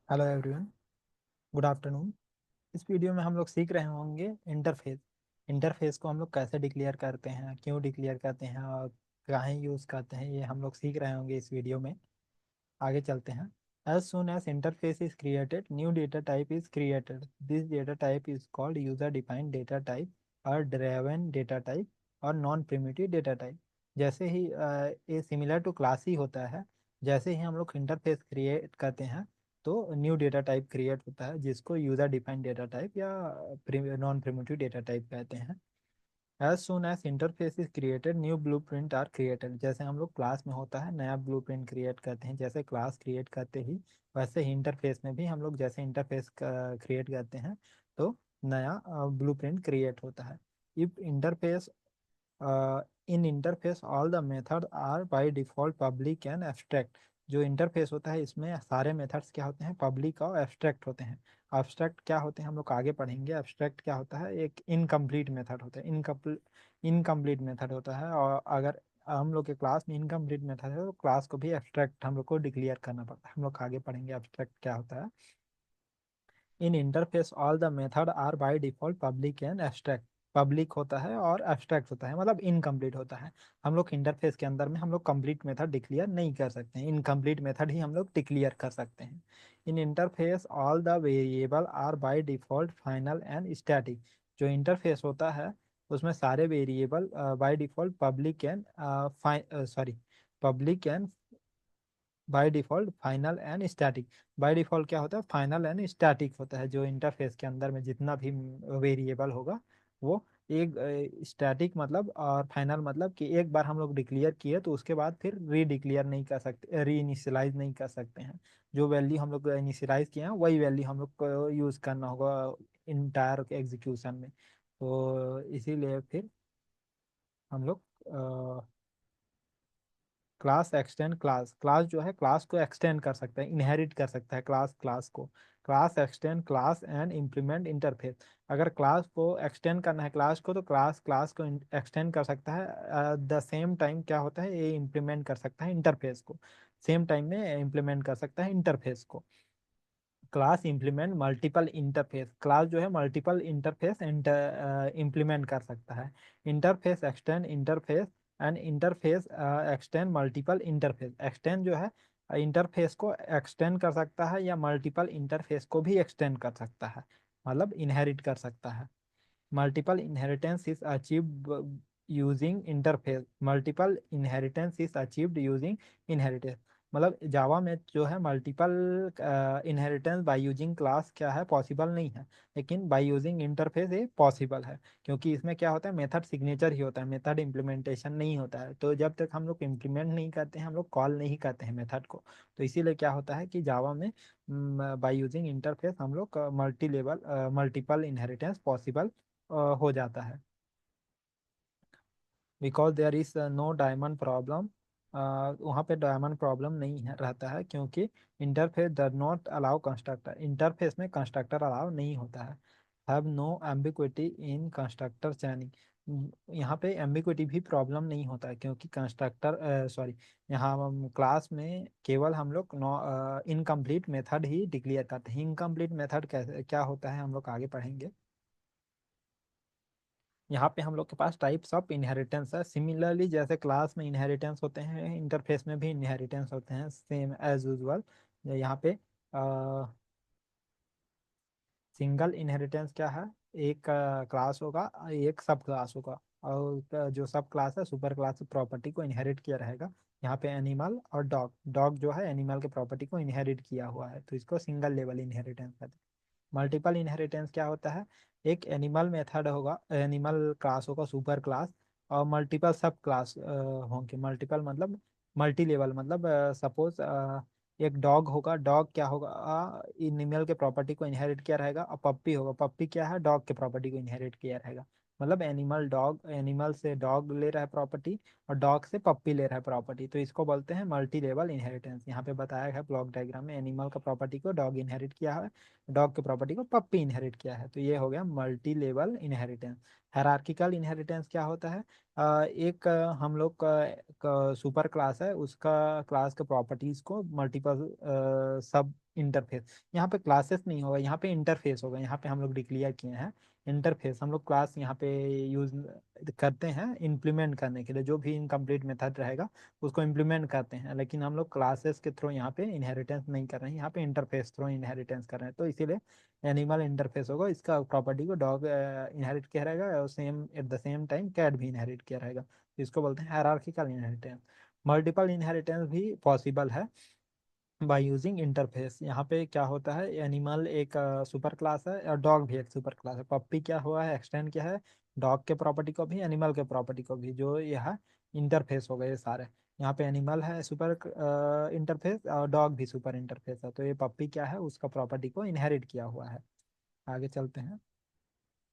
Hello everyone, good afternoon. इस video में हम लोग सीख रहे होंगे इंटरफेस। इंटरफेस को हम लोग कैसे डिक्लेयर करते हैं, क्यों डिक्लेयर करते हैं और कहाँ यूज़ करते हैं, ये हम लोग सीख रहे होंगे इस वीडियो में। आगे चलते हैं। As soon as interface is created, new data type is created. This data type is called user defined data type और ड्राइवन डेटा टाइप और नॉन प्रिमिटिव डेटा टाइप। जैसे ही ये सिमिलर टू क्लास ही होता है। जैसे ही हम लोग इंटरफेस क्रिएट करते हैं तो न्यू डेटा टाइप क्रिएट होता है, जिसको यूजर डिफाइंड डेटा टाइप या नॉन प्रिमिटिव डेटा टाइप कहते हैं। As soon as interface is created, new blueprint are created। जैसे हम लोग क्लास में होता है नया ब्लूप्रिंट क्रिएट करते हैं, जैसे क्लास क्रिएट करते ही वैसे ही इंटरफेस में भी हम लोग जैसे इंटरफेस क्रिएट करते हैं तो नया ब्लूप्रिंट क्रिएट होता है। If interface in interface all the method are by default public and abstract. जो इंटरफेस होता है इसमें सारे मेथड्स क्या होते हैं, पब्लिक और एब्स्ट्रैक्ट होते हैं। एब्स्ट्रैक्ट क्या होते हैं हम लोग आगे पढ़ेंगे। एब्स्ट्रैक्ट क्या होता है, एक इनकम्प्लीट मेथड होता है। इनकम्प्लीट मेथड होता है, और अगर हम लोग के क्लास में इनकम्प्लीट मेथड है तो क्लास को भी एब्स्ट्रैक्ट हम लोग को डिक्लेयर करना पड़ता है। हम लोग आगे पढ़ेंगे एब्स्ट्रैक्ट क्या होता है। In interface all the method are by default public and abstract. Public होता है और एब्स्ट्रैक्ट होता है, मतलब इनकम्प्लीट होता है। हम लोग इंटरफेस के अंदर में हम लोग कंप्लीट मेथड डिक्लेयर नहीं कर सकते हैं, इनकम्प्लीट मेथड ही हम लोग डिक्लेयर कर सकते हैं। In interface all the variable are by default final and static. जो इंटरफेस होता है उसमें सारे variable by default public and public and by default final and static. By default क्या होता है, फाइनल एंड स्टैटिक होता है। जो इंटरफेस के अंदर में जितना भी वेरिएबल होगा वो एक स्टैटिक मतलब और फाइनल मतलब कि एक बार हम लोग डिक्लेयर किए तो उसके बाद फिर री डिक्लेयर नहीं कर सकते, री इनिशियलाइज नहीं कर सकते हैं। जो वैल्यू हम लोग इनिशियलाइज किए हैं वही वैल्यू हम लोग को यूज़ करना होगा इंटायर एग्जीक्यूशन में। तो इसीलिए फिर हम लोग क्लास एक्सटेंड, क्लास क्लास जो है क्लास को एक्सटेंड कर सकता है, इनहेरिट कर सकता है क्लास क्लास को। Class extend class and implement interface. अगर क्लास को एक्सटेंड करना है क्लास को तो क्लास क्लास को एक्सटेंड कर सकता है। द सेम टाइम क्या होता है, ये इम्प्लीमेंट कर सकता है इंटरफेस को। सेम टाइम में इम्प्लीमेंट कर सकता है इंटरफेस को। Class implement multiple interface. Class जो है मल्टीपल इंटरफेस इम्प्लीमेंट कर सकता है। Interface extend interface and interface extend multiple interface. Extend जो है इंटरफेस को एक्सटेंड कर सकता है या मल्टीपल इंटरफेस को भी एक्सटेंड कर सकता है, मतलब इनहेरिट कर सकता है। Multiple inheritance is achieved using interface. Multiple inheritance is achieved using inheritance. मतलब जावा में जो है multiple inheritance by using class क्या है, पॉसिबल नहीं है। लेकिन बाय यूजिंग इंटरफेस ये पॉसिबल है, क्योंकि इसमें क्या होता है, मेथड सिग्नेचर ही होता है, मेथड इम्प्लीमेंटेशन नहीं होता है। तो जब तक हम लोग इम्प्लीमेंट नहीं करते हैं, हम लोग कॉल नहीं करते हैं मेथड को। तो इसीलिए क्या होता है कि जावा में बाय यूजिंग इंटरफेस हम लोग मल्टीपल इनहेरिटेंस पॉसिबल हो जाता है। Because there is no diamond problem. वहाँ पे डायमंड प्रॉब्लम नहीं है रहता है, क्योंकि interface does not allow constructor. Interface में कंस्ट्रक्टर अलाउ नहीं होता है। Have no ambiguity in constructor chaining. यहाँ पे एम्बिग्विटी भी प्रॉब्लम नहीं होता है, क्योंकि कंस्ट्रक्टर सॉरी, यहाँ क्लास में केवल हम लोग इनकम्प्लीट मेथड ही डिक्लेयर करते हैं। इनकम्प्लीट मेथड कैसे क्या होता है हम लोग आगे पढ़ेंगे। यहाँ पे हम लोग के पास टाइप्स ऑफ इनहेरिटेंस है। सिमिलरली जैसे क्लास में इनहेरिटेंस होते हैं, इंटरफेस में भी इनहेरिटेंस होते हैं सेम एज यूजुअल। यहाँ पे सिंगल इनहेरिटेंस क्या है, एक क्लास होगा, एक सब क्लास होगा, और जो सब क्लास है सुपर क्लास प्रॉपर्टी को इनहेरिट किया रहेगा। यहाँ पे एनिमल और डॉग, डॉग जो है एनिमल के प्रॉपर्टी को इनहेरिट किया हुआ है, तो इसको सिंगल लेवल इनहेरिटेंस कहते हैं। मल्टीपल इनहेरिटेंस क्या होता है, एक एनिमल मेथड होगा, एनिमल क्लास होगा सुपर क्लास, और मल्टीपल सब क्लास होंगे। मल्टीपल मतलब मल्टी लेवल, मतलब सपोज एक डॉग होगा, डॉग क्या होगा, एनिमल के प्रॉपर्टी को इनहेरिट किया रहेगा। और पप्पी होगा, पप्पी क्या है, डॉग के प्रॉपर्टी को इनहेरिट किया रहेगा। मतलब एनिमल डॉग, एनिमल से डॉग ले रहा है प्रॉपर्टी और डॉग से पप्पी ले रहा है प्रॉपर्टी, तो इसको बोलते हैं मल्टी लेवल इनहेरिटेंस। यहाँ पे बताया है ब्लॉक डायग्राम में, एनिमल का प्रॉपर्टी को डॉग इनहेरिट किया है, डॉग के प्रॉपर्टी को पप्पी इनहेरिट किया है, तो ये हो गया multi level inheritance. Hierarchical inheritance क्या होता है? एक हम लोग का सुपर क्लास है, उसका क्लास के प्रॉपर्टीज को मल्टीपल सब इंटरफेस, यहाँ पे क्लासेस नहीं होगा, यहाँ पे इंटरफेस होगा। यहाँ पे हम लोग डिक्लेयर किए हैं इंटरफेस, हम लोग क्लास यहाँ पे यूज करते हैं इम्प्लीमेंट करने के लिए, जो भी इनकम्प्लीट मेथड रहेगा उसको इम्प्लीमेंट करते हैं, लेकिन हम लोग क्लासेस के थ्रू यहाँ पे इनहेरिटेंस नहीं कर रहे हैं, यहाँ पे इंटरफेस थ्रू इनहेरिटेंस कर रहे हैं, तो इसीलिए एनिमल इंटरफेस होगा, इसका प्रॉपर्टी को डॉग इनहेरिट किया रहेगा और same at the same time cat भी इनहेरिट किया रहेगा, तो इसको बोलते हैं हायरार्किकल इनहेरिटेंस। मल्टीपल इनहेरिटेंस भी पॉसिबल है बाय यूजिंग इंटरफेस। यहाँ पे क्या होता है, एनिमल एक सुपर क्लास है और डॉग भी एक सुपर क्लास है, पप्पी क्या हुआ है, एक्सटेंड क्या है, डॉग के प्रॉपर्टी को भी एनिमल के प्रॉपर्टी को भी, जो यह इंटरफेस हो गए ये सारे। यहाँ पे एनिमल है सुपर इंटरफेस और डॉग भी सुपर इंटरफेस है, तो ये पप्पी क्या है, उसका प्रॉपर्टी को इनहेरिट किया हुआ है। आगे चलते हैं।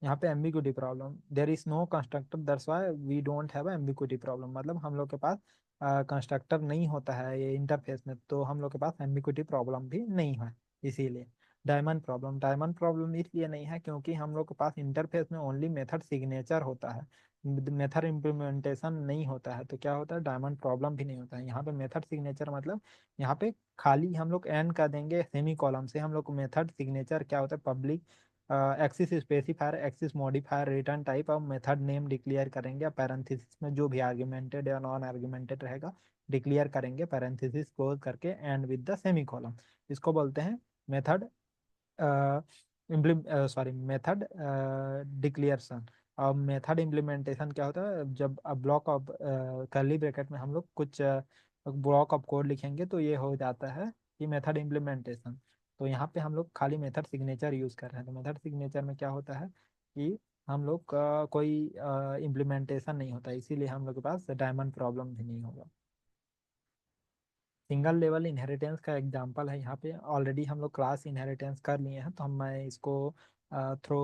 यहाँ पे ambiguity problem, there is no constructor that's why we don't have ambiguity problem, मतलब हम लोग के पास कंस्ट्रक्टर नहीं होता है ये इंटरफेस में, तो हम लोग के पास एम्बिग्यूटी प्रॉब्लम भी नहीं है इसीलिए। डायमंड प्रॉब्लम, डायमंड प्रॉब्लम इसलिए नहीं है क्योंकि हम लोग के पास इंटरफेस में ओनली मेथड सिग्नेचर होता है, मेथड इम्प्लीमेंटेशन नहीं होता है, तो क्या होता है, डायमंड प्रॉब्लम भी नहीं होता है। यहाँ पे मेथड सिग्नेचर मतलब यहाँ पे खाली हम लोग एंड कर देंगे सेमी कॉलम से, हम लोग को मेथड सिग्नेचर क्या होता है, public axis specifier, access modifier, return type और मेथड नेम डिक्लेयर करेंगे, पैरेंथेसिस में जो भी आर्गुमेंटेड या नॉन आर्गुमेंटेड रहेगा डिक्लेयर करेंगे, पैरेंथेसिस क्लोज करके and with the semi column, इसको बोलते हैं मेथड सॉरी मेथड डिक्लेरेशन। और मेथड इम्प्लीमेंटेशन क्या होता है, जब ब्लॉक ऑफ कर्ली ब्रैकेट में हम लोग कुछ ब्लॉक ऑफ कोड लिखेंगे तो ये हो जाता है कि मेथड इम्प्लीमेंटेशन। तो यहाँ पे हम लोग खाली मेथड सिग्नेचर यूज कर रहे हैं, तो मेथड सिग्नेचर में क्या होता है कि हम लोग का कोई इम्प्लीमेंटेशन नहीं होता, इसीलिए हम लोग के पास डायमंड प्रॉब्लम भी नहीं होगा। सिंगल लेवल इनहेरिटेंस का एग्जांपल है, यहाँ पे ऑलरेडी हम लोग क्लास इनहेरिटेंस कर लिए हैं, तो मैं इसको थ्रू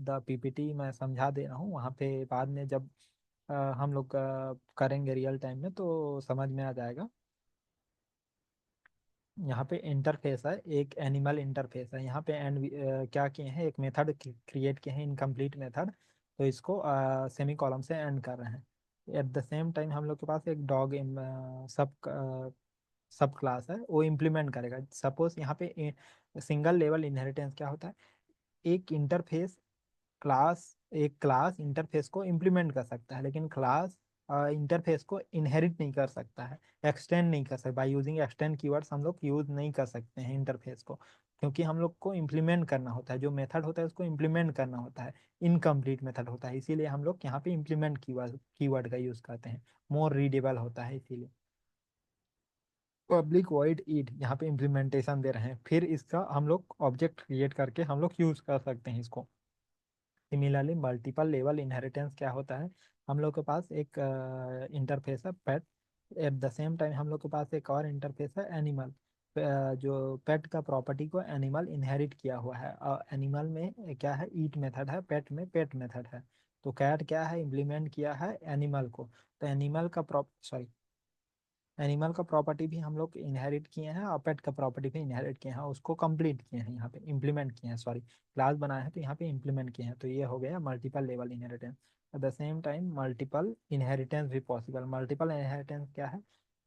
द पीपीटी मैं समझा दे रहा हूँ, वहाँ पे बाद में जब हम लोग करेंगे रियल टाइम में तो समझ में आ जाएगा। यहाँ पे इंटरफेस है, एक एनिमल इंटरफेस है, यहाँ पे एंड क्या किए हैं, एक मेथड क्रिएट किए हैं इनकम्प्लीट मेथड, तो इसको सेमी कॉलम से एंड कर रहे हैं। एट द सेम टाइम हम लोग के पास एक डॉग सब सब क्लास है, वो इम्प्लीमेंट करेगा। सपोज यहाँ पे सिंगल लेवल इनहेरिटेंस क्या होता है, एक इंटरफेस क्लास, एक क्लास इंटरफेस को इम्प्लीमेंट कर सकता है, लेकिन क्लास इंटरफेस को इनहेरिट नहीं कर सकता है, एक्सटेंड नहीं कर सकता। बाय यूजिंग एक्सटेंड कीवर्ड्स हम लोग यूज नहीं कर सकते हैं इंटरफेस को, क्योंकि हम लोग को इम्प्लीमेंट करना होता है, जो मेथड होता है उसको इम्प्लीमेंट करना होता है, इनकम्प्लीट मेथड होता है, इसीलिए हम लोग यहाँ पे इम्प्लीमेंट कीवर्ड का यूज करते हैं, मोर रीडेबल होता है इसीलिए। पब्लिक वॉइड ईड, यहाँ पे इम्प्लीमेंटेशन दे रहे हैं, फिर इसका हम लोग ऑब्जेक्ट क्रिएट करके हम लोग यूज कर सकते हैं इसको। सिमिलरली मल्टीपल लेवल इनहेरिटेंस क्या होता है, हम लोग के पास एक इंटरफेस है पेट, एट द सेम टाइम हम लोग के पास एक और इंटरफेस है एनिमल, जो पेट का प्रॉपर्टी को एनिमल इनहेरिट किया हुआ है, और एनिमल में क्या है, ईट मेथड है, पेट में पेट मेथड है। तो कैट क्या है, इम्प्लीमेंट किया है एनिमल को, तो एनिमल का सॉरी एनिमल का प्रॉपर्टी भी हम लोग इनहेरिट किए हैं और पेट का प्रॉपर्टी भी इनहेरिट किए हैं, उसको कंप्लीट किए हैं, यहाँ पे इम्प्लीमेंट किए हैं, सॉरी क्लास बनाए हैं तो यहाँ पे इम्प्लीमेंट किए हैं, तो ये हो गया multiple level inheritance. Eight the same time multiple inheritance भी पॉसिबल। मल्टीपल इनहेरिटेंस क्या है,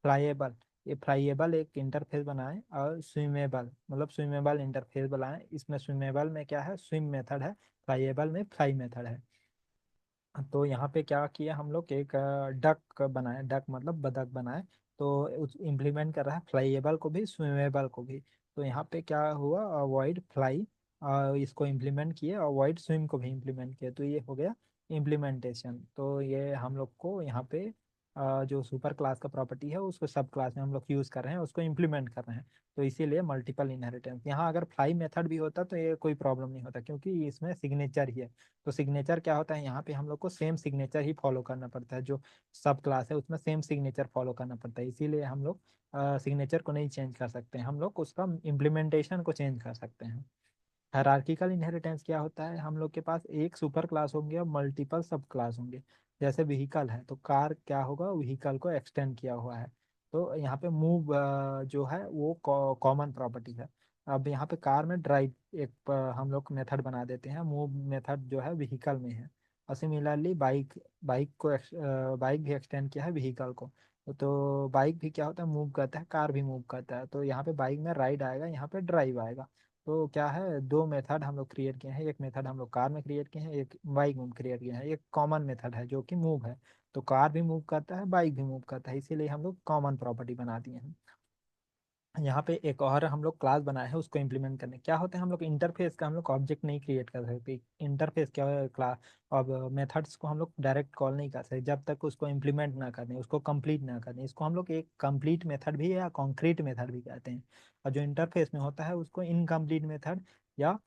फ्लाइएबल, ये फ्लाइएबल एक इंटरफेस बनाए और स्विमेबल, मतलब स्विमेबल इंटरफेस बनाए, इसमें स्विमेबल में क्या है, स्विम मेथड है, फ्लाइएबल में फ्लाई मेथड है। तो यहाँ पे क्या किया हम लोग, एक डक बनाए, डक मतलब बतख बनाए, तो उस इम्प्लीमेंट कर रहा है फ्लाईएबल को भी स्विमेबल को भी, तो यहाँ पे क्या हुआ, अवॉइड फ्लाई इसको इम्प्लीमेंट किए और अवॉइड स्विम को भी इम्प्लीमेंट किया, तो ये हो गया इम्प्लीमेंटेशन। तो ये हम लोग को यहाँ पे जो सुपर क्लास का प्रॉपर्टी है उसको सब क्लास में हम लोग यूज़ कर रहे हैं, उसको इम्प्लीमेंट कर रहे हैं, तो इसीलिए मल्टीपल इनहेरिटेंस। यहाँ अगर फ्लाई मेथड भी होता तो ये कोई प्रॉब्लम नहीं होता, क्योंकि इसमें सिग्नेचर ही है। तो सिग्नेचर क्या होता है, यहाँ पे हम लोग को सेम सिग्नेचर ही फॉलो करना पड़ता है, जो सब क्लास है उसमें सेम सिग्नेचर फॉलो करना पड़ता है, इसीलिए हम लोग सिग्नेचर को नहीं चेंज कर सकते हैं, हम लोग उसका इम्प्लीमेंटेशन को चेंज कर सकते हैं। हायरार्किकल इनहेरिटेंस क्या होता है, हम लोग के पास एक सुपर क्लास होंगे और मल्टीपल सब क्लास होंगे। जैसे व्हीकल है तो कार क्या होगा, व्हीकल को एक्सटेंड किया हुआ है। तो यहाँ पे मूव जो है वो कॉमन प्रॉपर्टी है। अब यहाँ पे कार में ड्राइव एक हम लोग मेथड बना देते हैं, मूव मेथड जो है व्हीकल में है। और सिमिलरली बाइक, बाइक भी एक्सटेंड किया है व्हीकल को। तो बाइक भी क्या होता है, मूव करता है, कार भी मूव करता है। तो यहाँ पे बाइक में राइड आएगा, यहाँ पे ड्राइव आएगा। तो क्या है, दो मेथड हम लोग क्रिएट किए हैं, एक मेथड हम लोग कार में क्रिएट किए हैं, एक बाइक में क्रिएट किए हैं। एक कॉमन मेथड है जो कि मूव है। तो कार भी मूव करता है, बाइक भी मूव करता है, इसीलिए हम लोग कॉमन प्रॉपर्टी बना दिए हैं। यहाँ पे एक और हम लोग क्लास बनाए हैं उसको इम्प्लीमेंट करने। क्या होता है, हम लोग इंटरफेस का हम लोग ऑब्जेक्ट नहीं क्रिएट कर सकते। इंटरफेस क्या है, क्लास। अब मेथड्स को हम लोग डायरेक्ट कॉल नहीं कर सकते जब तक उसको इम्प्लीमेंट ना करने, उसको कंप्लीट ना करने। इसको हम लोग एक कंप्लीट मेथड भी या कॉन्क्रीट मेथड भी कहते हैं। और जो इंटरफेस में होता है उसको इनकम्प्लीट मेथड या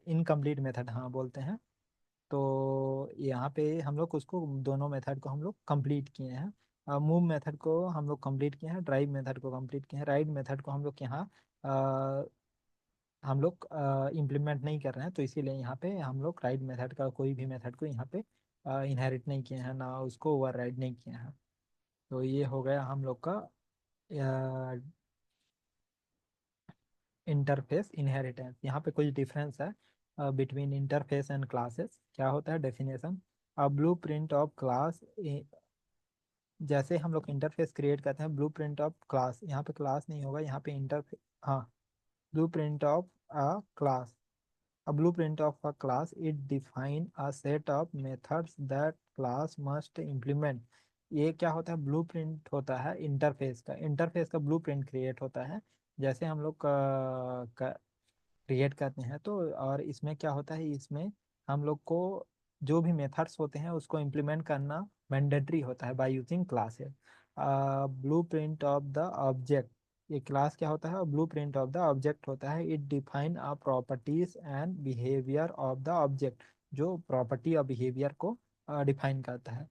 इनकम्प्लीट मेथड हाँ बोलते हैं। तो यहाँ पे हम लोग उसको, दोनों मेथड को हम लोग कंप्लीट किए हैं। मूव मेथड को हम लोग कंप्लीट किए हैं, ड्राइव मेथड को कंप्लीट किए हैं, राइड मेथड को हम लोग यहाँ हम लोग इम्प्लीमेंट नहीं कर रहे हैं। तो इसीलिए यहाँ पे हम लोग राइड मेथड का कोई भी मेथड को यहाँ पे इनहेरिट नहीं किए हैं, ना उसको ओवरराइड नहीं किए हैं। तो ये हो गया हम लोग का इंटरफेस इनहेरिटेंस। यहाँ पे कुछ डिफरेंस है बिटवीन इंटरफेस एंड क्लासेस। क्या होता है definition, a blue print of class. जैसे हम लोग इंटरफेस क्रिएट करते हैं, ब्लू प्रिंट ऑफ क्लास, यहाँ पे क्लास नहीं होगा, यहाँ पे इंटरफेस। हाँ, blue print of a class, a blueprint of a class, it define a set of methods that class must implement। ये क्या होता है, ब्लूप्रिंट होता है इंटरफेस का। इंटरफेस का ब्लूप्रिंट क्रिएट होता है जैसे हम लोग क्रिएट करते हैं। तो और इसमें क्या होता है, इसमें हम लोग को जो भी मेथड्स होते हैं उसको इम्प्लीमेंट करना मैंडेटरी होता है by using classes. Blue print of the object, ये क्लास क्या होता है, blue print of the object होता है। It define a properties and behaviour of the object, जो प्रॉपर्टी और बिहेवियर को डिफाइन करता है।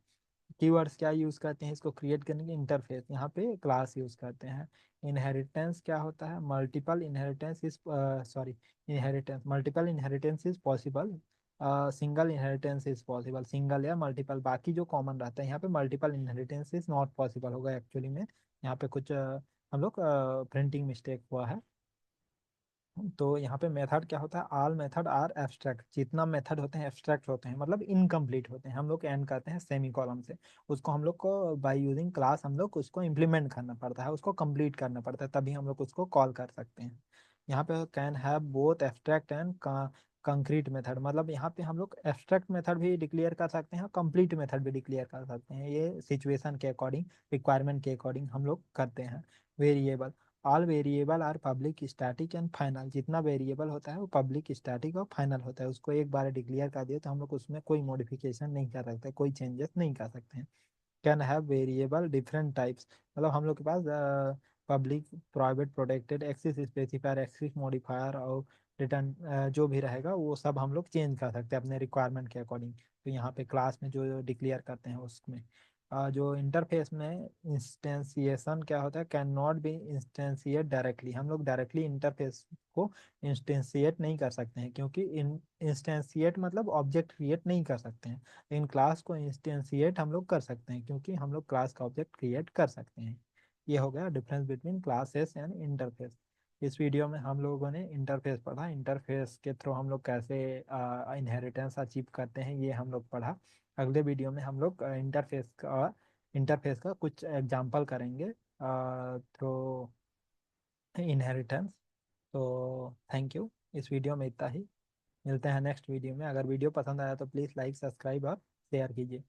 कीवर्ड्स क्या यूज करते हैं इसको क्रिएट करने के, इंटरफेस, यहाँ पे क्लास यूज करते हैं। इनहेरिटेंस क्या होता है, multiple inheritance is sorry inheritance, multiple inheritance is possible, single inheritance is possible, single या मल्टीपल, बाकी जो कॉमन रहता है। यहाँ पे multiple inheritance is not possible होगा एक्चुअली में। यहाँ पे कुछ हम लोग प्रिंटिंग मिस्टेक हुआ है। तो यहाँ पे मेथड क्या होता है, ऑल मेथड आर एब्स्ट्रैक्ट, जितना मेथड होते हैं एब्स्ट्रैक्ट होते हैं, मतलब इनकम्प्लीट होते हैं। हम लोग एंड करते हैं सेमी कॉलम से, उसको हम लोग को बाय यूजिंग क्लास हम लोग उसको इम्प्लीमेंट करना पड़ता है, उसको कंप्लीट करना पड़ता है, तभी हम लोग उसको कॉल कर सकते हैं। यहाँ पे can have both abstract and concrete method, मतलब यहाँ पे हम लोग एब्स्ट्रैक्ट मेथड भी डिक्लेयर कर सकते हैं, कंप्लीट मेथड भी डिक्लेयर कर सकते हैं। ये सिचुएशन के अकॉर्डिंग, रिक्वायरमेंट के अकॉर्डिंग हम लोग करते हैं। Variable, all variable are public static and final, जितना वेरिएबल होता है वो पब्लिक स्टैटिक और फाइनल होता है। उसको एक बार डिक्लेयर कर दिया तो हम लोग उसमें कोई मॉडिफिकेशन नहीं कर सकते, कोई चेंजेस नहीं कर सकते हैं। Can have variable different types, मतलब हम लोग के पास public, private, protected, access specifier, access modifier और रिटर्न जो भी रहेगा वो सब हम लोग चेंज कर सकते हैं अपने रिक्वायरमेंट के अकॉर्डिंग। तो यहाँ पे क्लास में जो डिक्लेयर करते हैं उसमें जो इंटरफेस में इंस्टेंसिएशन क्या होता है, कैन नॉट बी इंस्टेंसिएट डायरेक्टली, हम लोग डायरेक्टली इंटरफेस को इंस्टेंसिएट नहीं कर सकते हैं, क्योंकि इंस्टेंसिएट मतलब ऑब्जेक्ट क्रिएट नहीं कर सकते हैं। लेकिन क्लास को इंस्टेंसिएट हम लोग कर सकते हैं, क्योंकि हम लोग क्लास का ऑब्जेक्ट क्रिएट कर सकते हैं। ये हो गया difference between classes and interface. इस वीडियो में हम लोगों ने इंटरफेस पढ़ा, इंटरफेस के थ्रू हम लोग कैसे इनहेरिटेंस अचीव करते हैं ये हम लोग पढ़ा। अगले वीडियो में हम लोग इंटरफेस का कुछ एग्जांपल करेंगे थ्रू इनहेरिटेंस। तो थैंक यू, इस वीडियो में इतना ही। मिलते हैं नेक्स्ट वीडियो में। अगर वीडियो पसंद आया तो प्लीज़ लाइक, सब्सक्राइब और शेयर कीजिए।